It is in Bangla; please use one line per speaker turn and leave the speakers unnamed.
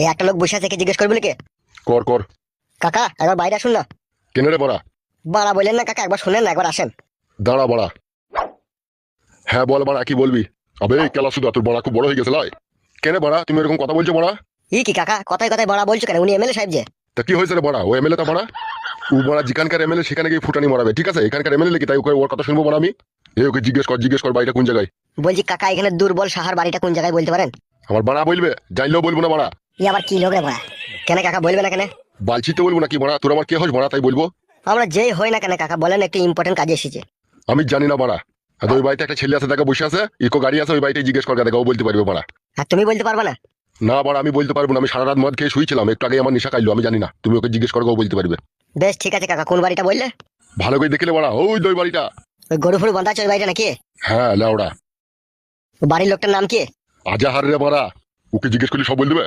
এই একটা লোক বসে আছে, কে জিজ্ঞেস করবি নাকি?
কর কর।
কাকা একবার বাইরে আসুন না।
কেন রে বড়া?
বাড়া বললেন না কাকা, একবার শুনেন না, একবার আসেন।
দাঁড়া বড়া। হ্যাঁ বল বড়া, কি বলবি? আবে কেলা শুধু তোর বড়া খুব বড় হয়ে গেছে লাই। কেন বড়া তুমি এরকম কথা বলছো বড়া?
ই কি কাকা, কথায় কথায় বাড়া বলছো কেন? উনি এমএলএ সাহেব যে।
তা কি হয়েছে রে বড়া? ও এমএলএ তা বড়া? ও বড়া যেখানকার এমএলএ সেখানে গিয়ে ফুটানি মারাবে, ঠিক আছে? এখানকার এমএলএ কি তাই ওকে ওর কথা শুনবো বড়া আমি? ওকে জিজ্ঞেস কর বাড়িটা কোন জায়গায়।
বলছি কাকা, এখানে দুর্বল সাহার বাড়িটা কোন জায়গায় বলতে পারেন?
আমার বাড়া বলবে, জানলেও বলবো না বড়া।
ই আবার কি লোক রে বাড়া? কেন কাকা বলবে না কেন?
বালছি তো বলবো না কি বড়া? তোর আমার কে হোস বড়া তাই বলবো?
আমরা যেই হই না কেন কাকা, বলেন একটু ইম্পর্টেন্ট কাজে এসেছে।
আমি জানি না বড়া। আর ওই বাড়িতে একটা ছেলে আছে, দেখা বসে আছে, ইকো গাড়ি আছে, ওই বাড়িতে জিজ্ঞেস কর, দেখা ও বলতে পারবে বড়া।
আর তুমি বলতে পারবে না?
না বড়া আমি বলতে পারবো না, আমি সারা রাত মদ খেয়ে শুয়েছিলাম, একটু আগে আমার নেশা খাইলো, আমি জানি না, তুমি ওকে জিজ্ঞেস করো, ও বলতে পারবে।
বেশ ঠিক আছে কাকা, কোন বাড়িটা বললে?
ভালো করে দেখলে বড়া, ওই ওই বাড়িটা।
ওই গরু ফুরু বাঁধা আছে ওই বাড়িটা নাকি?
হ্যাঁ লাউড়া।
বাড়ির লোকটার নাম কি?
আজাহার রে বড়া, ওকে জিজ্ঞেস করলে সব বল দেবে।